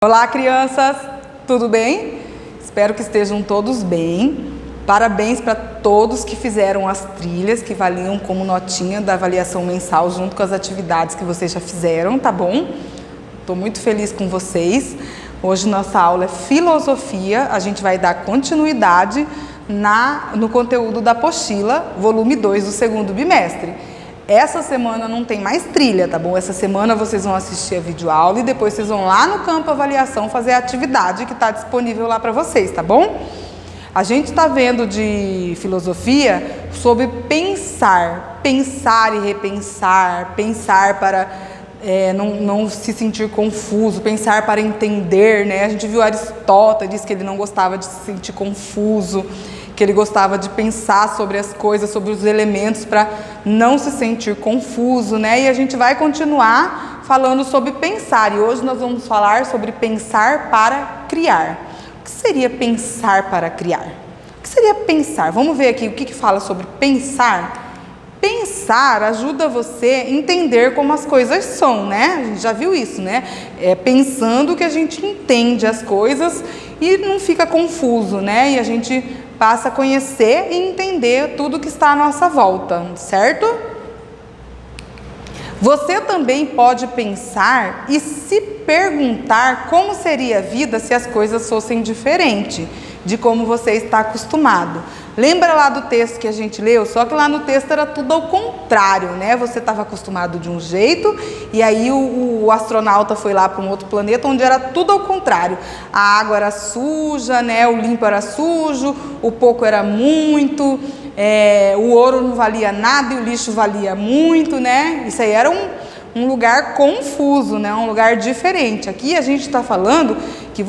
Olá, crianças! Tudo bem? Espero que estejam todos bem. Parabéns para todos que fizeram as trilhas que valiam como notinha da avaliação mensal junto com as atividades que vocês já fizeram, tá bom? Estou muito feliz com vocês. Hoje nossa aula é filosofia. A gente vai dar continuidade no conteúdo da apostila, volume 2 do segundo bimestre. Essa semana não tem mais trilha, tá bom? Essa semana vocês vão assistir a videoaula e depois vocês vão lá no campo avaliação fazer a atividade que está disponível lá para vocês, tá bom? A gente está vendo de filosofia sobre pensar e repensar, pensar para não se sentir confuso, pensar para entender, né? A gente viu Aristóteles, que ele não gostava de se sentir confuso, que ele gostava de pensar sobre as coisas, sobre os elementos para não se sentir confuso, né? E a gente vai continuar falando sobre pensar, e hoje nós vamos falar sobre pensar para criar. O que seria pensar para criar? O que seria pensar? Vamos ver aqui o que fala sobre pensar. Pensar ajuda você a entender como as coisas são, né? A gente já viu isso, né? É pensando que a gente entende as coisas e não fica confuso, né? E a gente passa a conhecer e entender tudo que está à nossa volta, certo? Você também pode pensar e se perguntar como seria a vida se as coisas fossem diferentes de como você está acostumado. Lembra lá do texto que a gente leu? Só que lá no texto era tudo ao contrário, né? Você estava acostumado de um jeito e aí o astronauta foi lá para um outro planeta onde era tudo ao contrário. A água era suja, né? O limpo era sujo, o pouco era muito, o ouro não valia nada e o lixo valia muito, né? Isso aí era um lugar confuso, né? Um lugar diferente. Aqui a gente está falando que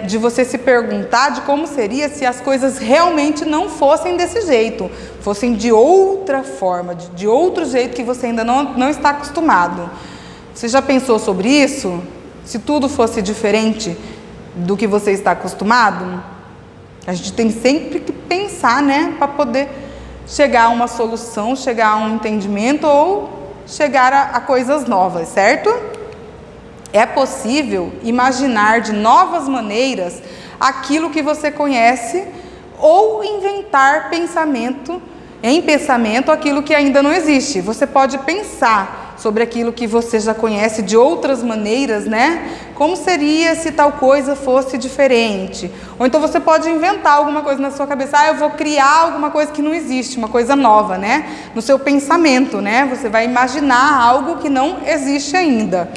de você se perguntar de como seria se as coisas realmente não fossem desse jeito, fossem de outra forma, de outro jeito que você ainda não está acostumado. Você já pensou sobre isso? Se tudo fosse diferente do que você está acostumado? A gente tem sempre que pensar, né, para poder chegar a uma solução, chegar a um entendimento ou chegar a coisas novas, certo? É possível imaginar de novas maneiras aquilo que você conhece ou inventar em pensamento aquilo que ainda não existe. Você pode pensar sobre aquilo que você já conhece de outras maneiras, né? Como seria se tal coisa fosse diferente? Ou então você pode inventar alguma coisa na sua cabeça. Eu vou criar alguma coisa que não existe, uma coisa nova, né? No seu pensamento, né? Você vai imaginar algo que não existe ainda.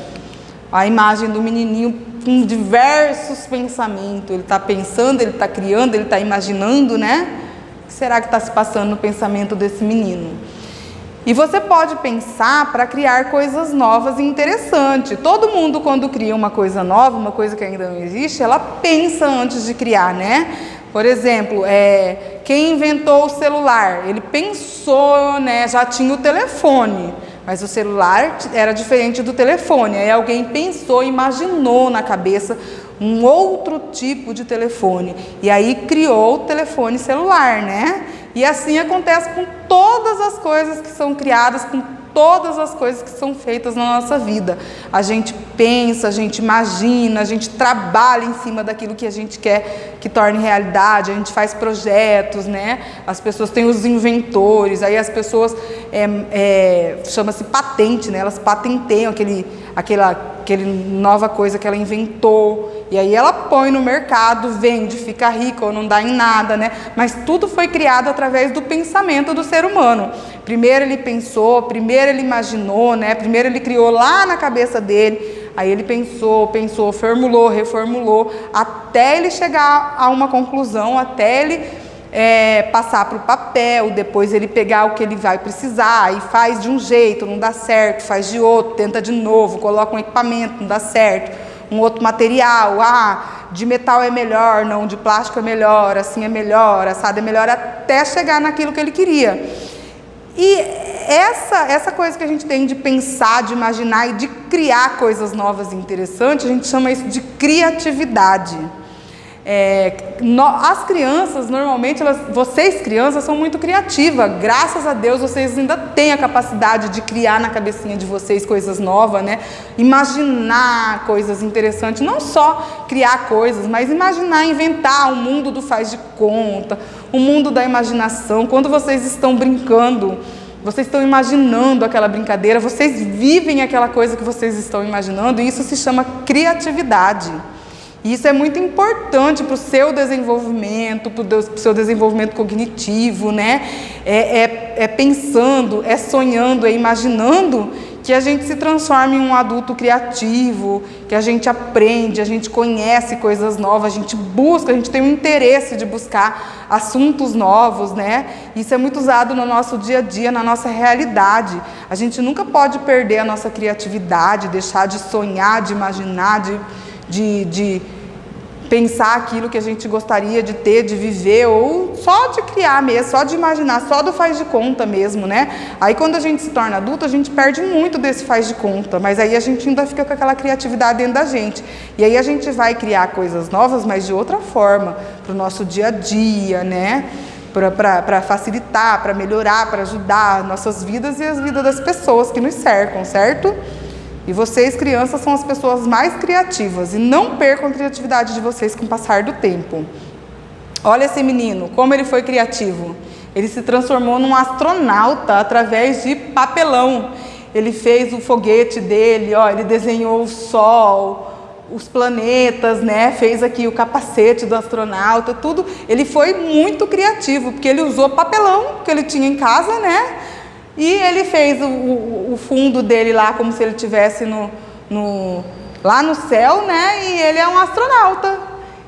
A imagem do menininho com diversos pensamentos. Ele está pensando, ele está criando, ele está imaginando, né? O que será que está se passando no pensamento desse menino? E você pode pensar para criar coisas novas e interessantes. Todo mundo, quando cria uma coisa nova, uma coisa que ainda não existe, ela pensa antes de criar, né? Por exemplo, quem inventou o celular? Ele pensou, né? Já tinha o telefone. Mas o celular era diferente do telefone. Aí alguém pensou, imaginou na cabeça um outro tipo de telefone. E aí criou o telefone celular, né? E assim acontece com todas as coisas que são criadas, com todas as coisas que são feitas na nossa vida. A gente pensa, a gente imagina, a gente trabalha em cima daquilo que a gente quer que torne realidade, a gente faz projetos, né? As pessoas têm os inventores, aí as pessoas, chama-se patente, né? Elas patenteiam aquela nova coisa que ela inventou, e aí ela põe no mercado, vende, fica rica ou não dá em nada, né? Mas tudo foi criado através do pensamento do ser humano. Primeiro ele pensou, primeiro ele imaginou, né? Primeiro ele criou lá na cabeça dele, aí ele pensou, formulou, reformulou, até ele chegar a uma conclusão, até ele passar para o papel, depois ele pegar o que ele vai precisar e faz de um jeito, não dá certo, faz de outro, tenta de novo, coloca um equipamento, não dá certo, um outro material, de metal é melhor, não, de plástico é melhor, assim é melhor, assado é melhor, até chegar naquilo que ele queria. E essa coisa que a gente tem de pensar, de imaginar e de criar coisas novas e interessantes, a gente chama isso de criatividade. As crianças, normalmente, vocês crianças são muito criativas. Graças a Deus, vocês ainda têm a capacidade de criar na cabecinha de vocês coisas novas, né? Imaginar coisas interessantes. Não só criar coisas, mas imaginar, inventar o mundo do faz de conta, o mundo da imaginação. Quando vocês estão brincando, vocês estão imaginando aquela brincadeira, vocês vivem aquela coisa que vocês estão imaginando, e isso se chama criatividade. E isso é muito importante para o seu desenvolvimento, para o seu desenvolvimento cognitivo, né? Pensando, sonhando, imaginando que a gente se transforma em um adulto criativo, que a gente aprende, a gente conhece coisas novas, a gente busca, a gente tem um interesse de buscar assuntos novos, né? Isso é muito usado no nosso dia a dia, na nossa realidade. A gente nunca pode perder a nossa criatividade, deixar de sonhar, de imaginar, de pensar aquilo que a gente gostaria de ter, de viver, ou só de criar mesmo, só de imaginar, só do faz de conta mesmo, né? Aí quando a gente se torna adulto, a gente perde muito desse faz de conta, mas aí a gente ainda fica com aquela criatividade dentro da gente. E aí a gente vai criar coisas novas, mas de outra forma, para o nosso dia a dia, né? Para facilitar, para melhorar, para ajudar nossas vidas e as vidas das pessoas que nos cercam, certo? E vocês, crianças, são as pessoas mais criativas. E não percam a criatividade de vocês com o passar do tempo. Olha esse menino, como ele foi criativo. Ele se transformou num astronauta através de papelão. Ele fez o foguete dele, ó, ele desenhou o sol, os planetas, né? Fez aqui o capacete do astronauta, tudo. Ele foi muito criativo, porque ele usou papelão que ele tinha em casa, né? E ele fez o fundo dele lá como se ele estivesse lá no céu, né? E ele é um astronauta.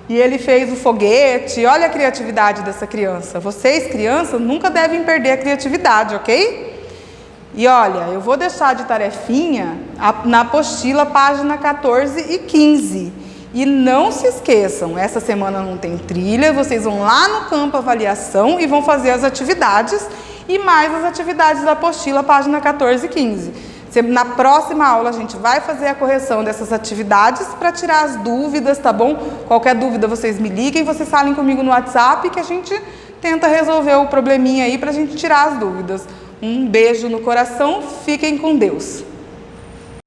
E ele fez o foguete. Olha a criatividade dessa criança. Vocês, crianças, nunca devem perder a criatividade, ok? E olha, eu vou deixar de tarefinha na apostila, página 14 e 15. E não se esqueçam, essa semana não tem trilha, vocês vão lá no campo avaliação e vão fazer as atividades e mais as atividades da apostila, página 14 e 15. Na próxima aula a gente vai fazer a correção dessas atividades para tirar as dúvidas, tá bom? Qualquer dúvida vocês me liguem, vocês falem comigo no WhatsApp que a gente tenta resolver o probleminha aí para a gente tirar as dúvidas. Um beijo no coração, fiquem com Deus.